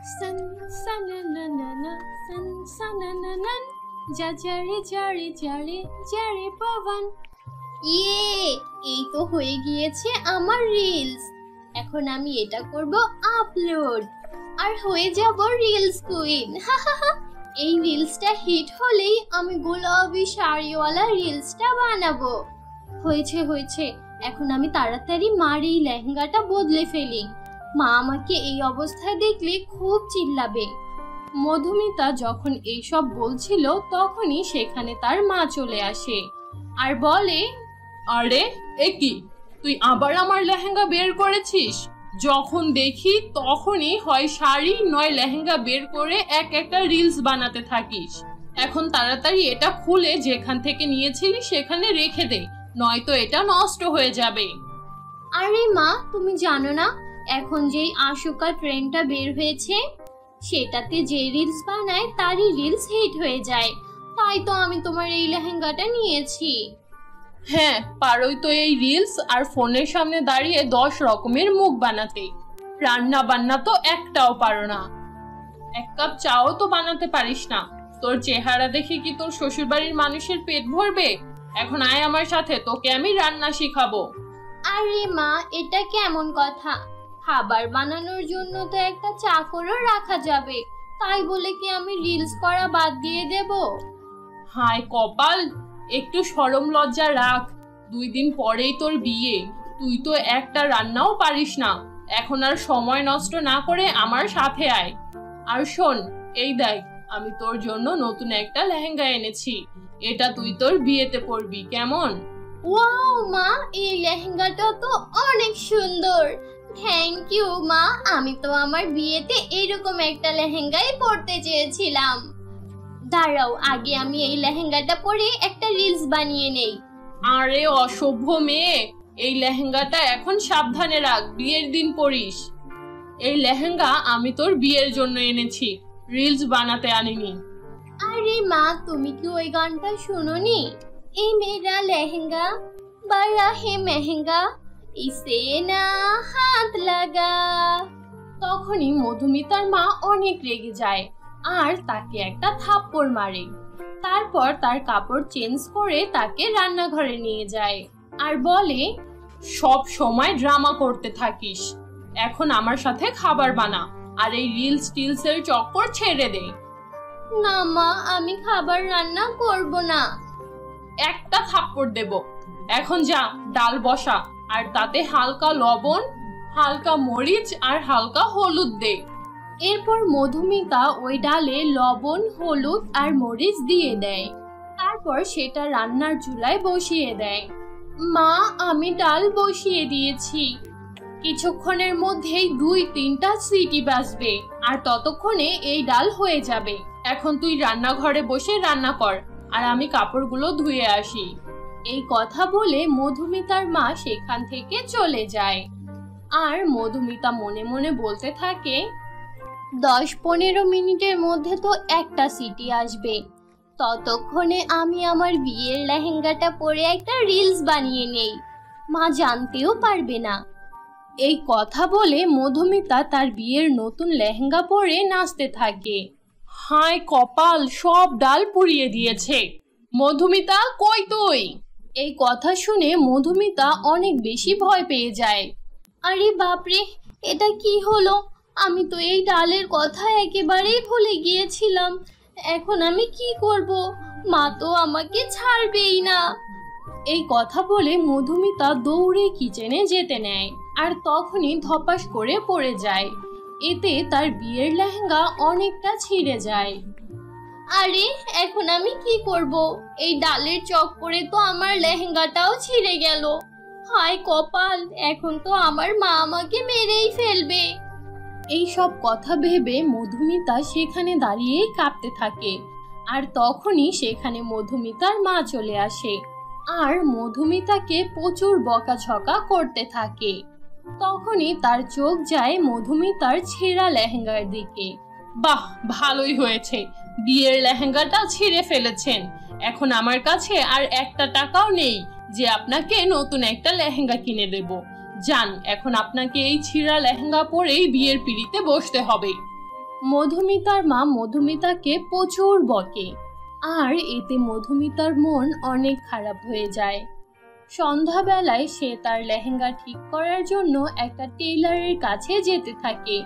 Sun, sun-na-na-na-na, sun, sun-na-na-na, ja-ja-re, ja-re, ja-re, ja-re pavan। এই তো হয়ে গিয়েছে আমার রিলস। এখন আমি এটা করব আপলোড, আর হয়ে যাব রিলস কুইন। এই রিলসটা হিট হলেই আমি গোলাপি শাড়িওয়ালা রিলসটা বানাবো। হয়েছে হয়েছে, এখন আমি তাড়াতাড়ি মার এই লেহেঙ্গাটা বদলে ফেলি। মা আমাকে এই অবস্থায় দেখলে খুব চিল্লাবে। মধুমিতা যখন এইসব বলছিল তখনই সেখানে তার মা চলে আসে আর বলে, আরে এ কি, তুই আবার আমার লেহেঙ্গা বের করেছিস? যখন দেখি তখনই হয় শাড়ি নয় লেহেঙ্গা বের করে এক একটা রিলস বানাতে থাকিস। এখন তাড়াতাড়ি এটা খুলে যেখান থেকে নিয়েছিলি সেখানে রেখে দে, নয়তো এটা নষ্ট হয়ে যাবে। আরে মা, তুমি জানো না এখন যেই আশুকা ট্রেন্ডটা বের হয়েছে, সেটাতে যে রিলস বানায় তারই রিলস হিট হয়ে যায়। তাই তো আমি তোমার এই লেহেঙ্গাটা নিয়েছি। হ্যাঁ, পারোই তো এই রিলস আর ফোনের সামনে দাঁড়িয়ে 10 রকমের মুখ বানাতে। রান্না বান্না তো একটাও পারো না, এক কাপ চাও তো বানাতে পারিস না। তোর চেহারা দেখে কি তোর শ্বশুরবাড়ির মানুষের পেট ভরবে? এখন আয় আমার সাথে, তোকে আমি রান্না শিখাবো। আরে মা, এটা কেমন কথা? খাবার বানানোর জন্য তো একটা চাকরও রাখা যাবে, তাই বলে কি আমি রিলস করা বাদ দিয়ে দেব? হায় কপাল, একটু শরম লজ্জা রাখ। 2 দিন পরেই তোর বিয়ে, তুই তো একটা রান্নাও পারিস না। এখন আর সময় নষ্ট না করে আমার সাথে আয়। আর শোন, এই দেখ আমি তোর জন্য নতুন একটা লেহেঙ্গা এনেছি, এটা তুই তোর বিয়েতে পরবি, কেমন? ওয়াও মা, এই লেহেঙ্গাটা তো অনেক সুন্দর। থ্যাংক ইউ মা, আমি তো আমার বিয়েতে এরকম একটা লেহেঙ্গাই পরতে চেয়েছিলাম। দাঁড়াও, আগে আমি এই লেহেঙ্গাটা পরে একটা রিলস বানিয়ে নেই। আরে অসভ্য মেয়ে, এই লেহেঙ্গাটা এখন সাবধানে রাখ, বিয়ের দিন পরিস। এই লেহেঙ্গা আমি তোর বিয়ের জন্য এনেছি, রিলস বানাতে আনিনি। আরে মা, তুমি কি ওই গানটা শুনোনি? এই মেরা লেহেঙ্গা বড়া হে মেহেঙ্গা, ইসে না হাত লাগা। তখনই মধুমিতার মা অনেক রেগে যায় আর তাকে একটা থাপ্পড় মারে। তারপর তার কাপড় চেঞ্জ করে তাকে রান্নাঘরে নিয়ে যায় আর বলে, সব সময় ড্রামা করতে থাকিস, এখন আমার সাথে খাবার বানা আর এই রিলস টিলসের চক্কর ছেড়ে দে। না মা, আমি খাবার রান্না করব না। একটা থাপ্পড় দেব। এখন যা, ডাল বসা আর তাতে হালকা লবণ, হালকা মরিচ আর হালকা হলুদ দে। এরপর মধুমিতা ওই ডালে লবণ, হলুদ আর মরিচ দিয়ে দেয়। তারপর সেটা রান্নার চুলায় বসিয়ে দেয়। মা, আমি ডাল বসিয়ে দিয়েছি, কিছুক্ষণের মধ্যেই 2-3টা সিটি বাজবে আর ততক্ষণে এই ডাল হয়ে যাবে। এখন তুই রান্নাঘরে বসে রান্না কর আর আমি কাপড়গুলো ধুয়ে আসি। এই কথা বলে মধুমিতার মা সেখান থেকে চলে যায় আর মধুমিতা মনে মনে বলতে থাকে, 10-15 মিনিটের মধ্যে তো একটা সিটি আসবে, ততক্ষণে আমি আমার বিয়ের লেহেঙ্গাটা পরে একটা রিলস বানিয়ে নেই, মা জানতেও পারবে না। এই কথা বলে মধুমিতা তার বিয়ের নতুন লেহেঙ্গা পরে নাচতে থাকে। হায় কপাল, সব ডাল পুড়িয়ে দিয়েছে। মধুমিতা, কই তুই? এই কথা শুনে মধুমিতা অনেক বেশি ভয় পেয়ে যায়। আরে বাপরে, এটা কি হলো? আমি তো এই ডালের কথা একেবারেই ভুলে গিয়েছিলাম। এখন আমি কি করব? মা তো আমাকে ছাড়বেই না। এই কথা বলে মধুমিতা দৌড়ে কিচেনে যেতে নেয় আর তখনই ধপাস করে পড়ে যায়। এতে তার বিয়ের লেহেঙ্গা অনেকটা ছিঁড়ে যায়। আরে এখন আমি কি করব? এই ডালের চক্করে তো আমার লেহেঙ্গাটাও ছিঁড়ে গেল। হায় কপাল, এখন তো আমার মা আমাকে মেরেই ফেলবে। এই সব কথা ভেবে মধুমিতা সেখানে দাঁড়িয়েই কাঁপতে থাকে আর তখনই সেখানে মধুমিতার মা চলে আসে আর মধুমিতাকে প্রচুর বকাঝকা করতে থাকে। তখনই তার চোখ যায় মধুমিতার ছেঁড়া লেহেঙ্গার দিকে। বাহ, ভালোই হয়েছে, বিয়ের লেহেঙ্গাটা ছিঁড়ে ফেলেছেন। এখন আমার কাছে আর একটা টাকাও নেই যে আপনাকে নতুন একটা লেহেঙ্গা কিনে দেব। যান, এখন আপনাকে এই ছিঁড়া লেহেঙ্গা পরেই বিয়ের পিঁড়িতে বসতে হবে। মধুমিতার মা মধুমিতাকে প্রচুর বকে, আর এতে মধুমিতার মন অনেক খারাপ হয়ে যায়। সন্ধ্যাবেলায় সে তার লেহেঙ্গা ঠিক করার জন্য একটা টেইলারের কাছে যেতে থাকে।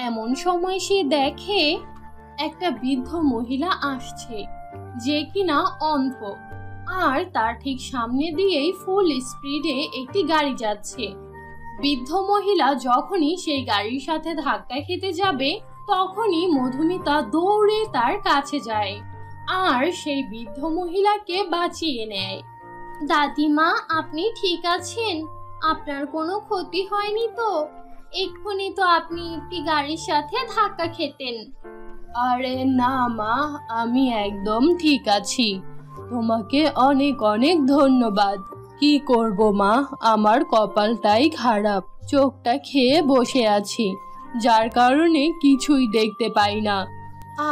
এমন সময় সে দেখে একটা বৃদ্ধ মহিলা আসছে, যে কিনা অন্ধ, আর তার ঠিক সামনে দিয়েই ফুল স্পিডে একটি গাড়ি যাচ্ছে। বৃদ্ধ মহিলা যখনই সেই গাড়ির সাথে ধাক্কা খেতে যাবে, তখনই মধুমিতা দৌড়ে তার কাছে যায় আর সেই বৃদ্ধ মহিলাকে বাঁচিয়ে নেয়। দাদিমা, আপনি ঠিক আছেন? আপনার কোনো ক্ষতি হয়নি তো? এক্ষুনি তো আপনি একটি গাড়ির সাথে ধাক্কা খেতেন। আরে না মা, আমি একদম ঠিক আছি। তোমাকে অনেক অনেক ধন্যবাদ। কি করব মা, আমার কপালটাই খারাপ। চোখটা খেয়ে বসে আছি, যার কারণে কিছুই দেখতে পাই না।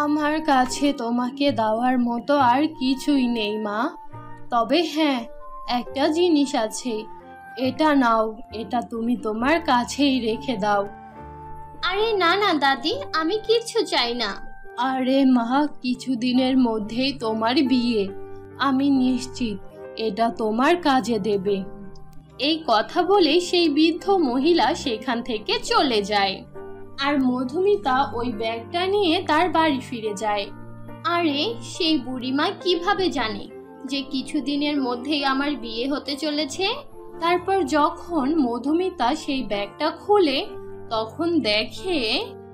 আমার কাছে তোমাকে দেওয়ার মতো আর কিছুই নেই মা। তবে হ্যাঁ, একটা জিনিস আছে, এটা নাও। এটা তুমি তোমার কাছেই রেখে দাও। আরে না না দাদি, আমি কিচ্ছু চাই না। আরে মা, কিছুদিনের মধ্যেই তোমার বিয়ে, আমি নিশ্চিত এটা তোমার কাজে দেবে। এই কথা বলে সেই বৃদ্ধ মহিলা সেখান থেকে চলে যায়, আর মধুমিতা ওই ব্যাগটা নিয়ে তার বাড়ি ফিরে যায়। আরে সেই বুড়িমা কিভাবে জানে যে কিছুদিনের মধ্যেই আমার বিয়ে হতে চলেছে? তারপর যখন মধুমিতা সেই ব্যাগটা খোলে, তখন দেখে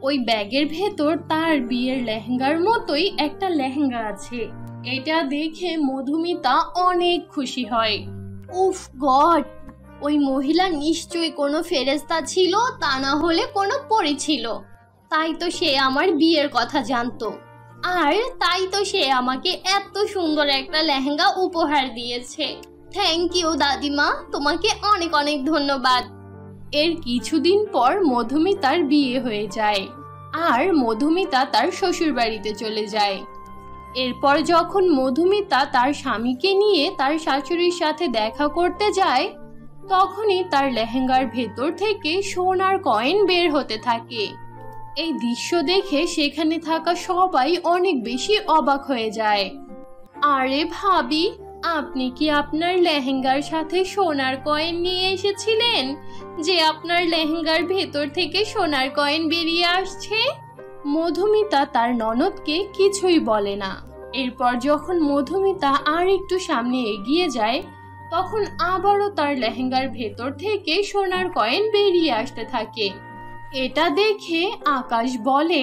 ওই ব্যাগের ভেতর তার বিয়ের লেহেঙ্গার মতোই একটা লেহেঙ্গা আছে। এটা দেখে মধুমিতা অনেক খুশি হয়। উফ গড, ওই মহিলা নিশ্চয়ই কোনো ফেরেশতা ছিল, তা না হলে কোনো পরী ছিল। তাই তো সে আমার বিয়ের কথা জানতো, আর তাই তো সে আমাকে এত সুন্দর একটা লেহেঙ্গা উপহার দিয়েছে। থ্যাংক ইউ দাদিমা, তোমাকে অনেক অনেক ধন্যবাদ। এর কিছুদিন পর মধুমিতার বিয়ে হয়ে যায়, আর মধুমিতা তার শ্বশুর বাড়িতে চলে যায়। এরপর যখন মধুমিতা তার স্বামীকে নিয়ে তার শাশুড়ির সাথে দেখা করতে যায়, তখনই তার লেহেঙ্গার ভেতর থেকে সোনার কয়েন বের হতে থাকে। এই দৃশ্য দেখে সেখানে থাকা সবাই অনেক বেশি অবাক হয়ে যায়। আরে ভাবি, আপনি কি আপনার লেহেঙ্গার সাথে সোনার কয়েন নিয়ে এসেছিলেন, যে আপনার লেহেঙ্গার ভেতর থেকে সোনার কয়েন বেরিয়ে আসছে? মধুমিতা তার ননদকে কিছুই বলে না। এরপর যখন মধুমিতা আর একটু সামনে এগিয়ে যায়, তখন আবারও তার লেহেঙ্গার ভেতর থেকে সোনার কয়েন বেরিয়ে আসতে থাকে। এটা দেখে আকাশ বলে,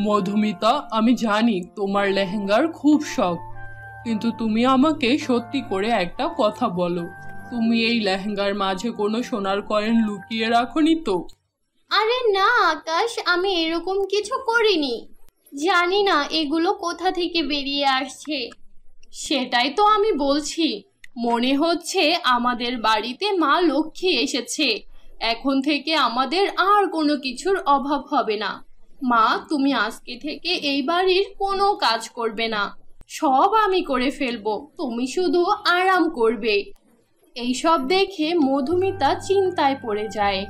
মধুমিতা, আমি জানি তোমার লেহেঙ্গার খুব শখ, কিন্তু তুমি আমাকে সত্যি করে একটা কথা বলো, তুমি এই লেহেঙ্গার মাঝে কোনো সোনার কয়েন লুকিয়ে রাখোনি তো? আরে না আকাশ, আমি এরকম কিছু করিনি। জানি না এগুলো কোথা থেকে বেরিয়ে আসছে। সেটাই তো আমি বলছি, মনে হচ্ছে আমাদের বাড়িতে মা লক্ষ্মী এসেছে। এখন থেকে আমাদের আর কোনো কিছুর অভাব হবে না। মা, তুমি আজকে থেকে এই বাড়ির কোনো কাজ করবে না, সব আমি করে ফেলবো, তুমি শুধু আরাম করবে। এইসব দেখে মধুমিতা চিন্তায় পড়ে যায়,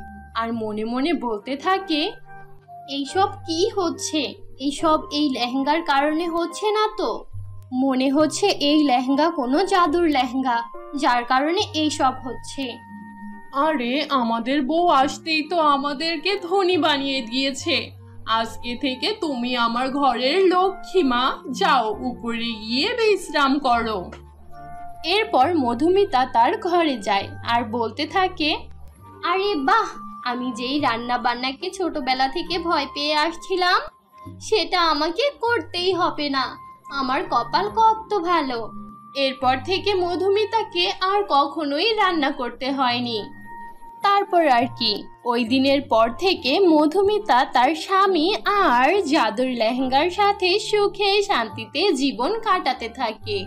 আর মনে মনে বলতে থাকে, এইসব কি হচ্ছে? এইসব এই লেহেঙ্গার কারণে হচ্ছে না তো? মনে হচ্ছে এই লেহেঙ্গা কোনো জাদুর লেহেঙ্গা, যার কারণে এইসব হচ্ছে। আরে আমাদের বউ আসতেই তো আমাদেরকে ধনী বানিয়ে দিয়েছে। আজকে থেকে তুমি আমার ঘরের লক্ষ্মী মা, যাও উপরে গিয়ে বিশ্রাম করো। এরপর মধুমিতা তার ঘরে যায় আর বলতে থাকে, আরে বাহ, আমি যেই রান্না বান্নাকে ছোটবেলা থেকে ভয় পেয়ে আসছিলাম, সেটা আমাকে করতেই হবে না। আমার কপাল কত ভালো। এরপর থেকে মধুমিতাকে আর কখনোই রান্না করতে হয়নি। তারপর আর কি, ওই দিনের পর থেকে মধুমিতা তার স্বামী আর জাদুর লেহেঙ্গার সাথে সুখে শান্তিতে জীবন কাটাতে থাকে।